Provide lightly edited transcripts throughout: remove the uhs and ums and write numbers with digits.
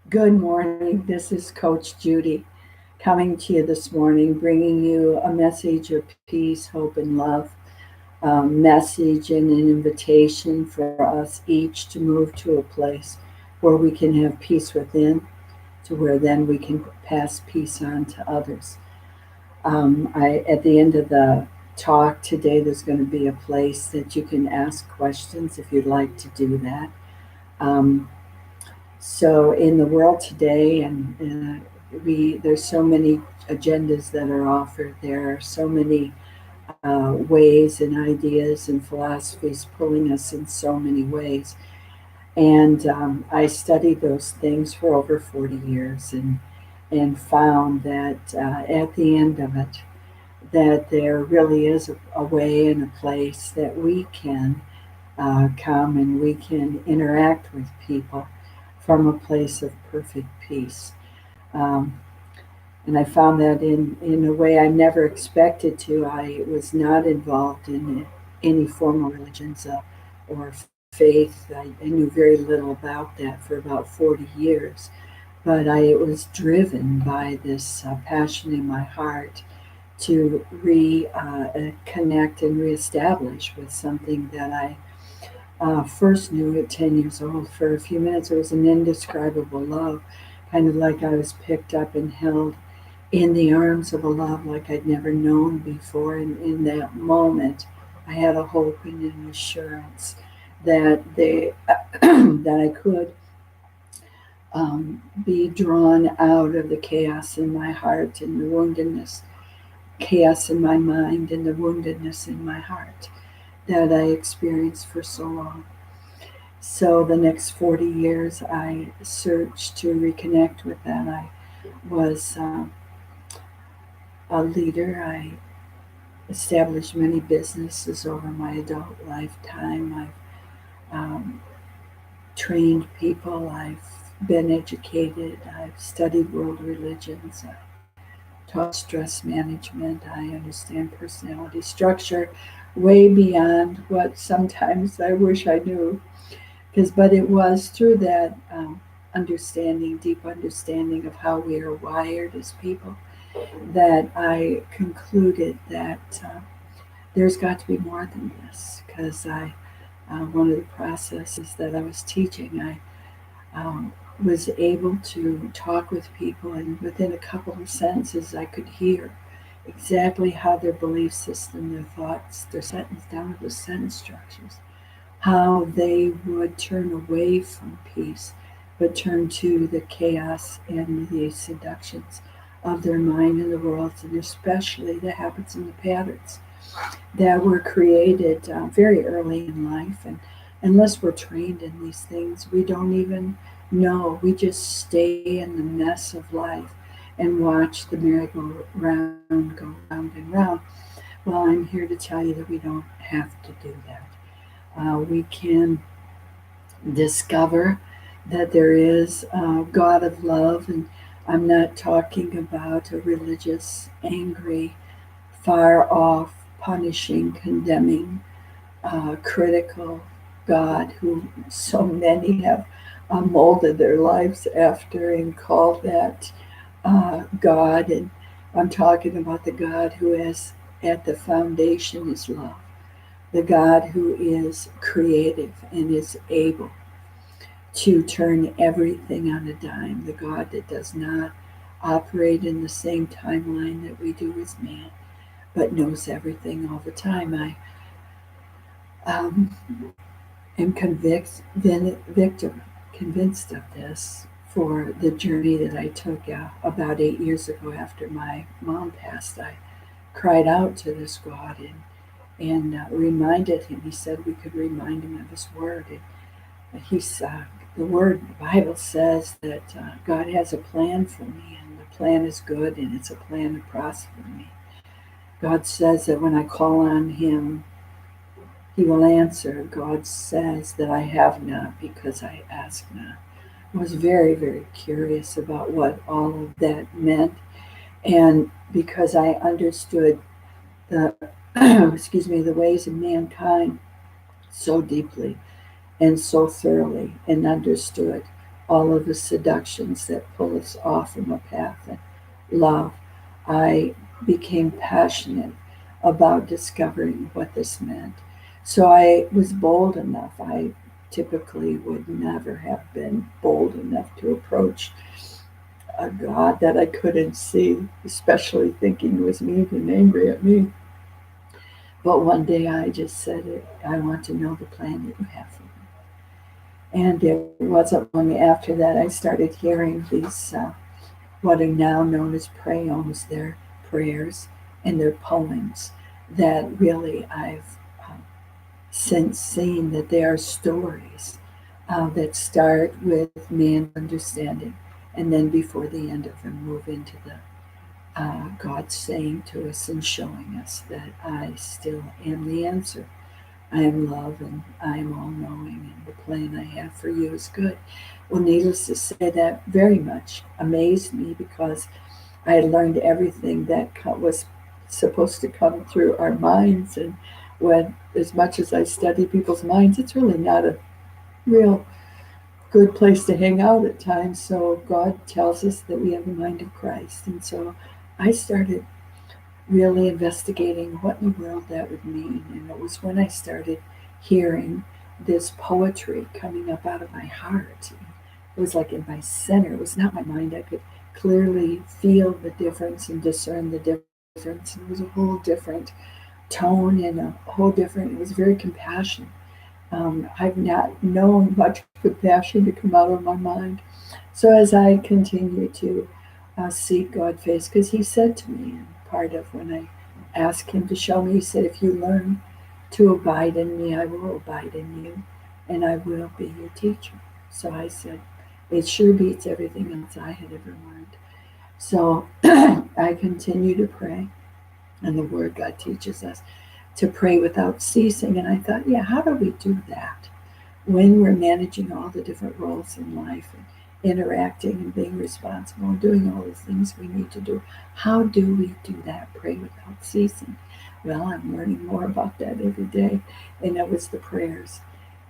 Good morning. This is Coach Judy coming to you this morning, bringing you a message of peace, hope, and love. Message and an invitation for us each to move to a place where we can have peace within, to where then we can pass peace on to others. At the end of the talk today, there's going to be a place that you can ask questions if you'd like to do that. Um, So in the world today, and there's so many agendas that are offered. There are so many ways and ideas and philosophies pulling us in so many ways. And I studied those things for over 40 years and found that at the end of it, that there really is a way and a place that we can come and we can interact with people from a place of perfect peace. Um, and I found that in a way I never expected to. I was not involved in any formal religions or faith. I knew very little about that for about 40 years. But I was driven by this passion in my heart to reconnect and reestablish with something that I first knew at 10 years old. For a few minutes, it was an indescribable love, kind of like I was picked up and held in the arms of a love like I'd never known before. And in that moment, I had a hope and an assurance that that I could be drawn out of the chaos in my heart and the woundedness, chaos in my mind and the woundedness in my heart that I experienced for so long. So the next 40 years, I searched to reconnect with that. I was a leader. I established many businesses over my adult lifetime. I've trained people. I've been educated. I've studied world religions. I taught stress management. I understand personality structure way beyond what sometimes I wish I knew. But it was through that understanding, deep understanding of how we are wired as people, that I concluded that there's got to be more than this. Because one of the processes that I was teaching, I was able to talk with people, and within a couple of sentences, I could hear exactly how their belief system, their thoughts, their sentence down to the sentence structures, how they would turn away from peace, but turn to the chaos and the seductions of their mind and the world, and especially the habits and the patterns that were created very early in life. And unless we're trained in these things, we don't even know. We just stay in the mess of life and watch the merry-go-round go round and round. Well, I'm here to tell you that we don't have to do that. We can discover that there is a God of love, and I'm not talking about a religious, angry, far off, punishing, condemning, critical God who so many have molded their lives after and called that God. And I'm talking about the God who is at the foundation is love, the God who is creative and is able to turn everything on a dime, the God that does not operate in the same timeline that we do as man, but knows everything all the time. I am convinced of this for the journey that I took about 8 years ago after my mom passed. I cried out to this God and reminded him. He said we could remind him of his word. And the word, the Bible says that God has a plan for me, and the plan is good, and it's a plan to prosper me. God says that when I call on him, he will answer. God says that I have not because I ask not. I was very, very curious about what all of that meant. And because I understood the, excuse me, the ways of mankind so deeply and so thoroughly and understood all of the seductions that pull us off from a path of love. I became passionate about discovering what this meant. So I was bold enough. I typically would never have been bold enough to approach a God that I couldn't see, especially thinking he was mean and angry at me. But one day I just said, I want to know the plan that you have for me. And it wasn't long after that I started hearing these, what are now known as prayons, their prayers and their poems, that really I've since seen that they are stories that start with man's understanding, and then before the end of them move into the God saying to us and showing us that I still am the answer. I am love and I am all knowing, and the plan I have for you is good. Well, needless to say, that very much amazed me because I had learned everything that was supposed to come through our minds. And when, as much as I study people's minds, it's really not a real good place to hang out at times. So God tells us that we have the mind of Christ. And so I started really investigating what in the world that would mean. And it was when I started hearing this poetry coming up out of my heart. It was like in my center. It was not my mind. I could clearly feel the difference and discern the difference. It was a whole different tone and a whole different, it was very compassionate. I've not known much compassion to come out of my mind. So as I continue to seek God face, because he said to me, and part of when I asked him to show me, he said, if you learn to abide in me, I will abide in you, and I will be your teacher. So I said, it sure beats everything else I had ever learned. So I continue to pray, and the Word God teaches us to pray without ceasing. And I thought, yeah, how do we do that when we're managing all the different roles in life and interacting and being responsible and doing all the things we need to do? How do we do that? Pray without ceasing. Well, I'm learning more about that every day. And that was the prayers.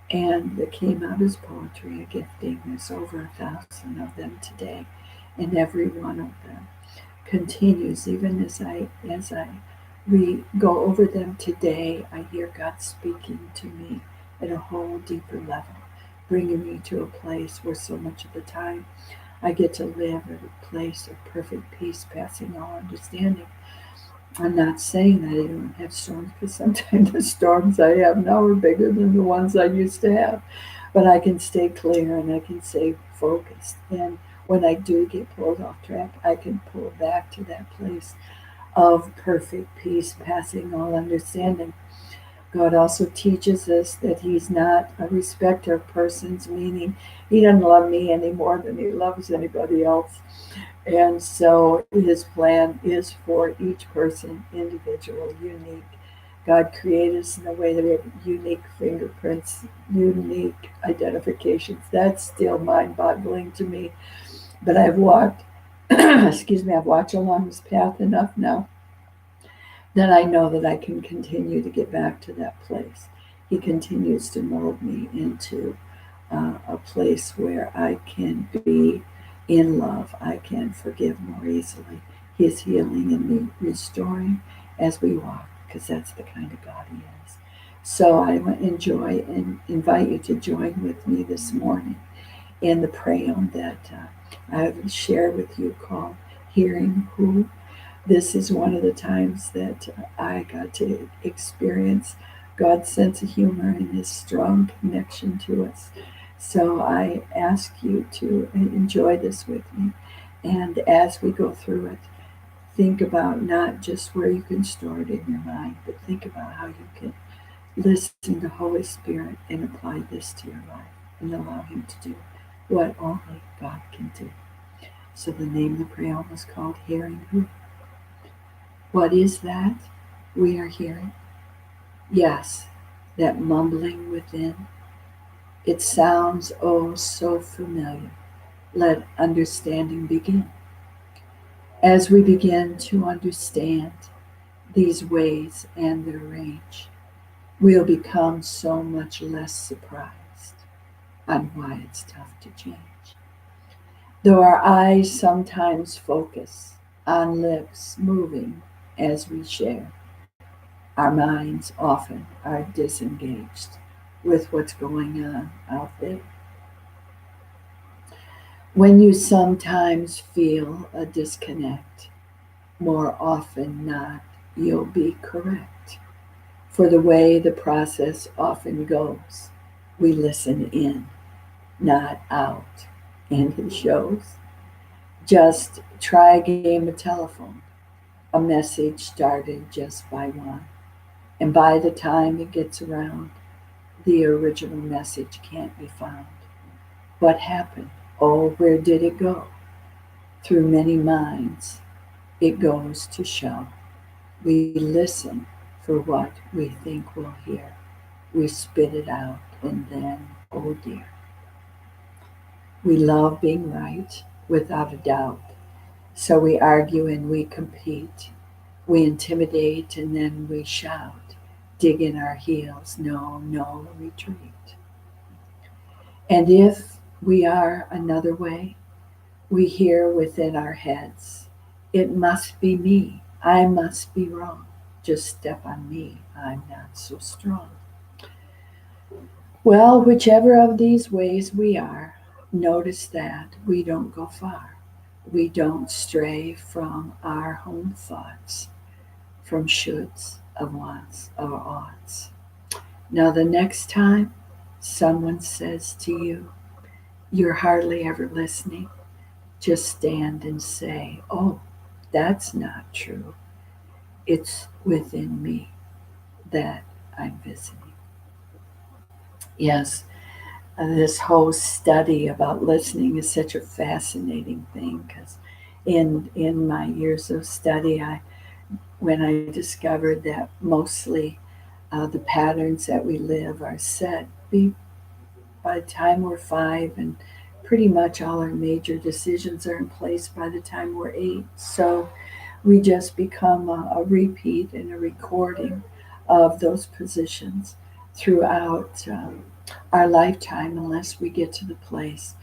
And that came out as poetry, a gifting. There's over 1,000 of them today. And every one of them continues, even as I we go over them today, I hear God speaking to me at a whole deeper level, bringing me to a place where so much of the time I get to live at a place of perfect peace, passing all understanding. I'm not saying that I don't have storms, because sometimes the storms I have now are bigger than the ones I used to have. But I can stay clear and I can stay focused. And when I do get pulled off track, I can pull back to that place of perfect peace, passing all understanding. God also teaches us that He's not a respecter of persons, meaning He doesn't love me any more than He loves anybody else. And so His plan is for each person, individual, unique. God created us in a way that we have unique fingerprints, unique identifications. That's still mind boggling to me. But I've walked, excuse me, I've walked along this path enough now that I know that I can continue to get back to that place. He continues to mold me into a place where I can be in love. I can forgive more easily. He is healing and me, restoring as we walk, because that's the kind of God He is. So I enjoy and invite you to join with me this morning in the prayer that I've shared with you called Hearing Who. This is one of the times that I got to experience God's sense of humor and His strong connection to us. So I ask you to enjoy this with me. And as we go through it, think about not just where you can store it in your mind, but think about how you can listen to Holy Spirit and apply this to your life and allow Him to do what only God can do. So the name of the prayer was called Hearing Who. What is that we are hearing? Yes, that mumbling within. It sounds oh so familiar. Let understanding begin. As we begin to understand these ways and their range, we'll become so much less surprised on why it's tough to change. Though our eyes sometimes focus on lips moving as we share, our minds often are disengaged with what's going on out there. When you sometimes feel a disconnect, more often not, you'll be correct. For the way the process often goes, we listen in, not out. And it shows. Just try a game of telephone. A message started just by one. And by the time it gets around, the original message can't be found. What happened? Oh, where did it go? Through many minds, it goes to show. We listen for what we think we'll hear. We spit it out, and then, oh dear. We love being right, without a doubt. So we argue and we compete. We intimidate and then we shout. Dig in our heels. No, no retreat. And if we are another way, we hear within our heads, it must be me. I must be wrong. Just step on me. I'm not so strong. Well, whichever of these ways we are, notice that we don't go far. We don't stray from our home thoughts, from shoulds, of wants, of oughts. Now, the next time someone says to you, you're hardly ever listening, just stand and say, oh, that's not true. It's within me that I'm visiting. Yes, this whole study about listening is such a fascinating thing because in my years of study, I when I discovered that mostly the patterns that we live are set by the time we're 5, and pretty much all our major decisions are in place by the time we're 8. So we just become a repeat and a recording of those positions throughout our lifetime unless we get to the place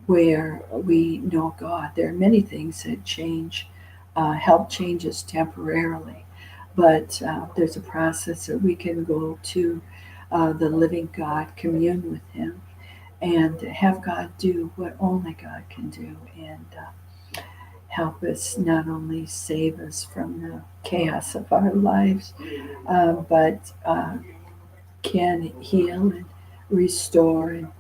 where we know God. There are many things that change, help change us temporarily, but there's a process that we can go to the living God, commune with Him, and have God do what only God can do, and help us not only save us from the chaos of our lives, but can heal and restore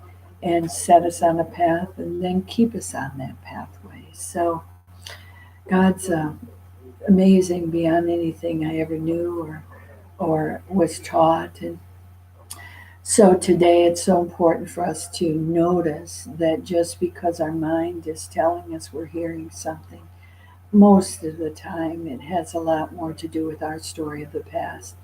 and set us on a path and then keep us on that pathway. So God's amazing beyond anything I ever knew or was taught. And so today it's so important for us to notice that just because our mind is telling us we're hearing something, most of the time it has a lot more to do with our story of the past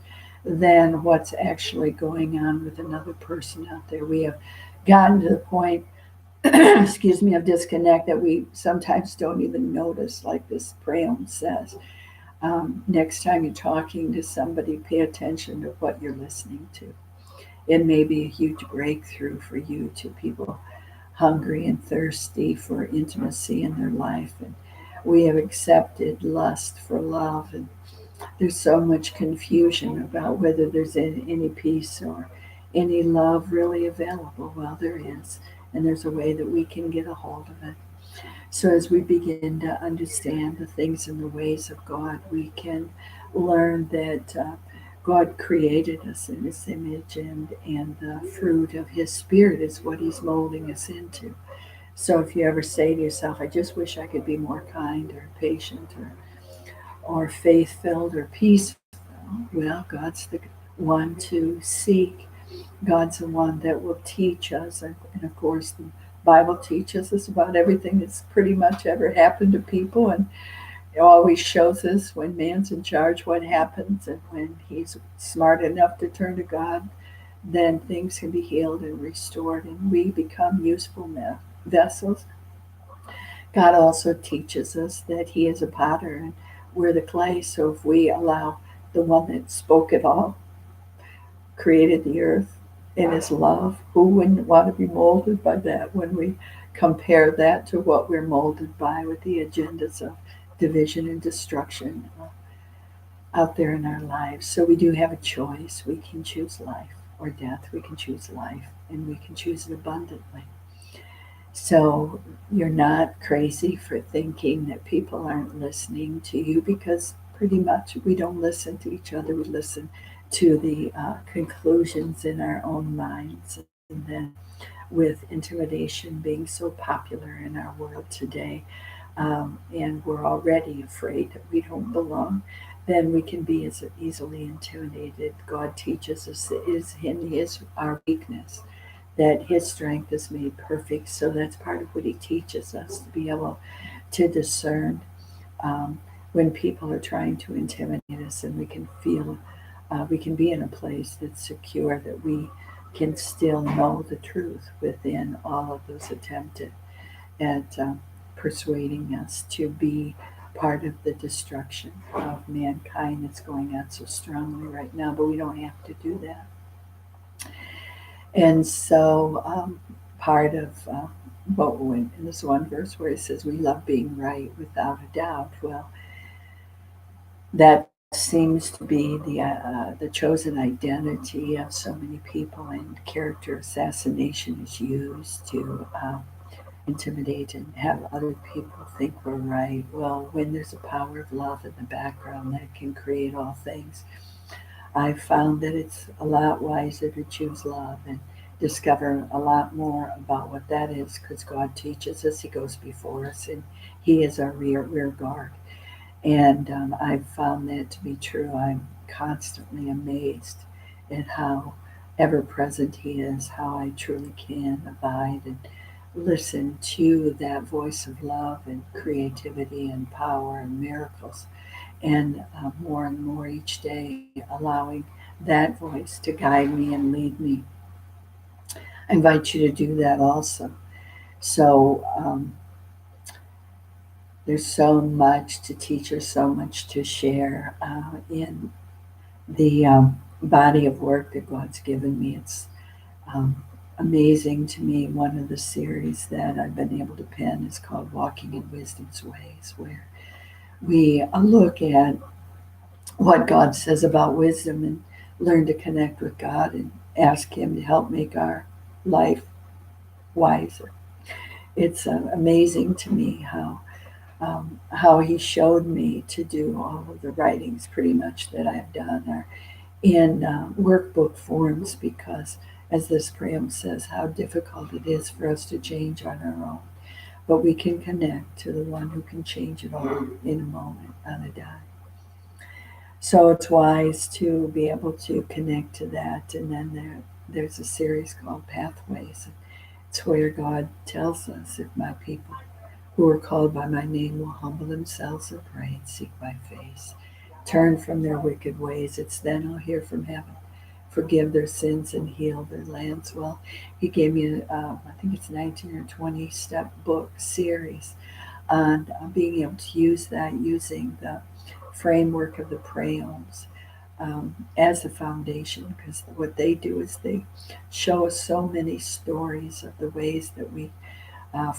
than what's actually going on with another person out there. We have gotten to the point, excuse me, of disconnect that we sometimes don't even notice, like this poem says. Next time you're talking to somebody, pay attention to what you're listening to. It may be a huge breakthrough for you to people hungry and thirsty for intimacy in their life. And we have accepted lust for love, and there's so much confusion about whether there's any peace or any love really available. Well, there is, and there's a way that we can get a hold of it. So, as we begin to understand the things and the ways of God, we can learn that God created us in His image, and the fruit of His Spirit is what He's molding us into. So, if you ever say to yourself, I just wish I could be more kind or patient or faith filled or peaceful, well, God's the one to seek. God's the one that will teach us. And of course, the Bible teaches us about everything that's pretty much ever happened to people. And it always shows us when man's in charge what happens. And when he's smart enough to turn to God, then things can be healed and restored. And we become useful vessels. God also teaches us that He is a potter and we're the clay. So if we allow the one that spoke it all, created the earth in His love, who wouldn't want to be molded by that when we compare that to what we're molded by with the agendas of division and destruction out there in our lives. So we do have a choice. We can choose life or death. We can choose life, and we can choose it abundantly. So you're not crazy for thinking that people aren't listening to you, because pretty much we don't listen to each other. We listen to the conclusions in our own minds. And then with intimidation being so popular in our world today, and we're already afraid that we don't belong, then we can be as easily intimidated. God teaches us that it is in His our weakness that His strength is made perfect. So that's part of what He teaches us, to be able to discern um, when people are trying to intimidate us, and we can feel, we can be in a place that's secure, that we can still know the truth within all of those attempted at persuading us to be part of the destruction of mankind that's going on so strongly right now. But we don't have to do that. And so, part of what when in this one verse where it says we love being right without a doubt, well, that seems to be the chosen identity of so many people, and character assassination is used to intimidate and have other people think we're right. Well, when there's a power of love in the background that can create all things, I've found that it's a lot wiser to choose love and discover a lot more about what that is, because God teaches us, He goes before us, and He is our rear guard. And I've found that to be true. I'm constantly amazed at how ever present He is, how I truly can abide and listen to that voice of love and creativity and power and miracles, and more and more each day, allowing that voice to guide me and lead me. I invite you to do that also. So there's so much to teach or so much to share in the body of work that God's given me. It's um, amazing to me. One of the series that I've been able to pen is called Walking in Wisdom's Ways, where we look at what God says about wisdom and learn to connect with God and ask Him to help make our life wiser. It's amazing to me how He showed me to do all of the writings, pretty much, that I've done are in workbook forms, because, as this poem says, how difficult it is for us to change on our own. But we can connect to the one who can change it all in a moment, on a dime. So it's wise to be able to connect to that. And then there's a series called Pathways. It's where God tells us, if my people who are called by my name will humble themselves and pray and seek my face, turn from their wicked ways, it's then I'll hear from heaven, forgive their sins and heal their lands. Well, He gave me, I think it's 19 or 20 step book series on being able to use that, using the framework of the Prayons as a foundation, because what they do is they show us so many stories of the ways that we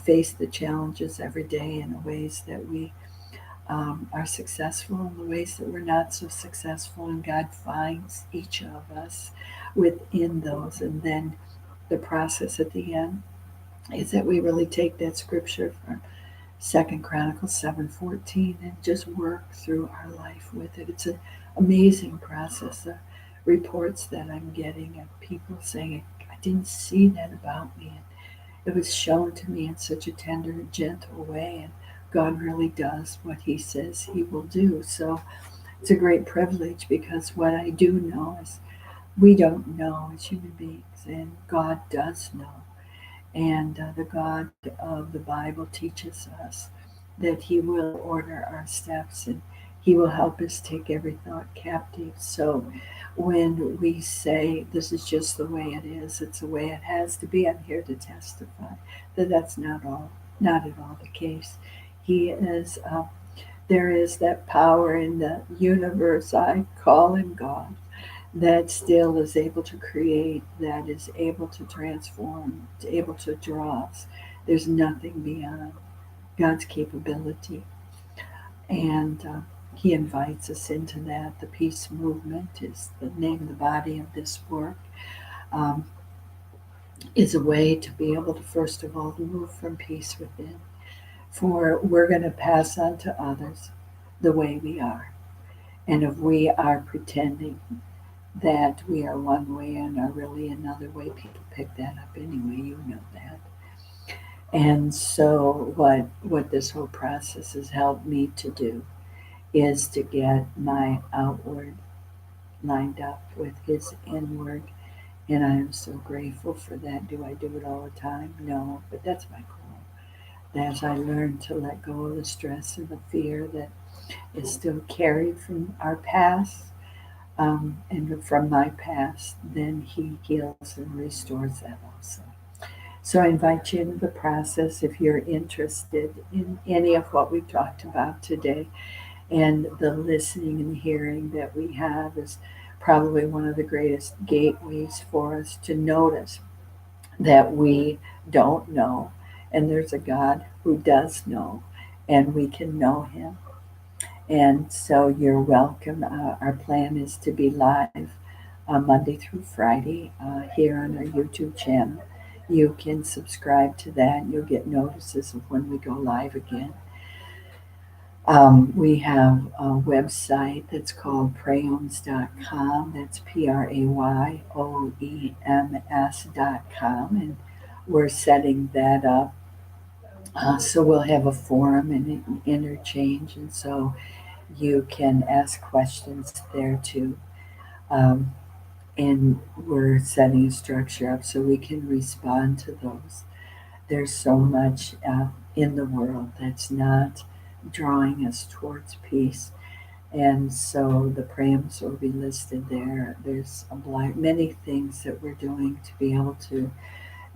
face the challenges every day, and the ways that we are successful, and the ways that we're not so successful, and God finds each of us within those. And then the process at the end is that we really take that scripture from Second Chronicles 7:14 and just work through our life with it. It's an amazing process. The reports that I'm getting of people saying, I didn't see that about me. And it was shown to me in such a tender and gentle way. And God really does what He says He will do. So it's a great privilege, because what I do know is we don't know as human beings, and God does know. And the God of the Bible teaches us that He will order our steps, and He will help us take every thought captive. So when we say this is just the way it is, it's the way it has to be, I'm here to testify that that's not at all the case. He is, there is that power in the universe I call Him God, that still is able to create, that is able to transform, able to draw us, There's nothing beyond God's capability. And He invites us into that. The peace movement is the name of the body of this work. Um, is a way to be able to, first of all, move from peace within. For we're going to pass on to others the way we are. And if we are pretending that we are one way and are really another way, people pick that up anyway, you know that. And so what this whole process has helped me to do is to get my outward lined up with his inward. And I am so grateful for that. Do I do it all the time? No, but that's my goal. As I learn to let go of the stress and the fear that is still carried from our past, and from my past, then he heals and restores that also. So I invite you into the process if you're interested in any of what we've talked about today. And the listening and hearing that we have is probably one of the greatest gateways for us to notice that we don't know. And there's a God who does know, and we can know him. And so you're welcome. Our plan is to be live Monday through Friday here on our YouTube channel. You can subscribe to that. You'll get notices of when we go live again. We have a website that's called prayoms.com. That's PRAYOEMS.com. And we're setting that up. So we'll have a forum and an interchange. And so you can ask questions there too. Um, and we're setting a structure up so we can respond to those. There's so much in the world that's not drawing us towards peace. And so the prayers will be listed there. There's many things that we're doing to be able to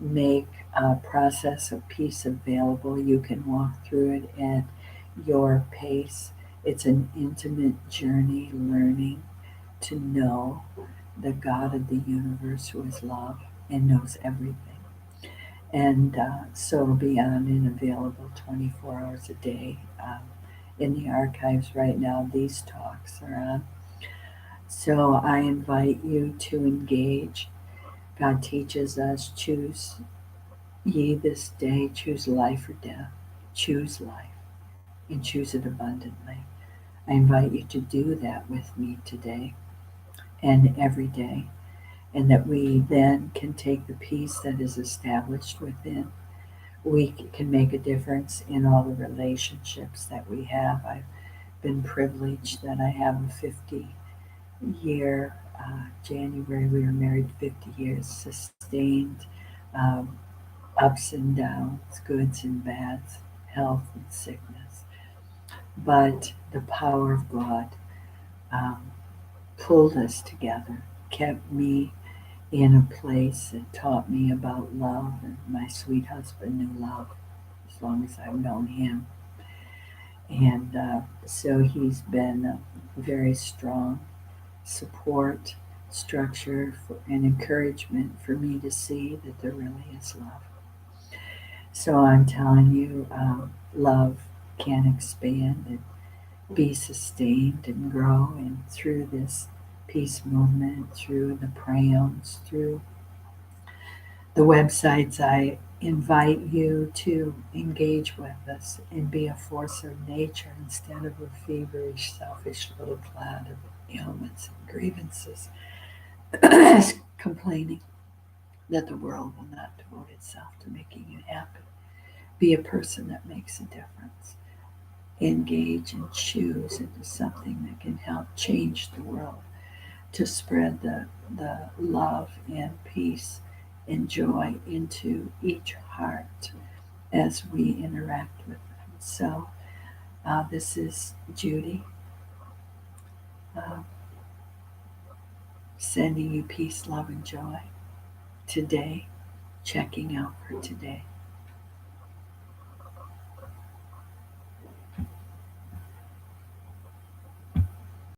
make a process of peace available. You can walk through it at your pace. It's an intimate journey learning to know the God of the universe who is love and knows everything. And so it'll be on and available 24 hours a day. In the archives right now, these talks are on. So I invite you to engage. God teaches us, choose ye this day, choose life or death. Choose life and choose it abundantly. I invite you to do that with me today and every day, and that we then can take the peace that is established within. We can make a difference in all the relationships that we have. I've been privileged that I have a 50-year, January we were married 50 years, sustained um, ups and downs, goods and bads, health and sickness. But the power of God um, pulled us together, kept me in a place that taught me about love, and my sweet husband knew love as long as I've known him. And so he's been a very strong support structure and encouragement for me to see that there really is love. So I'm telling you, love can expand and be sustained and grow, and through this peace movement, through the prayons, through the websites, I invite you to engage with us and be a force of nature instead of a feverish, selfish little cloud of ailments and grievances, complaining that the world will not devote itself to making you happy. Be a person that makes a difference. Engage and choose into something that can help change the world, to spread the love and peace and joy into each heart as we interact with them. So this is Judy uh, sending you peace, love, and joy today, checking out for today.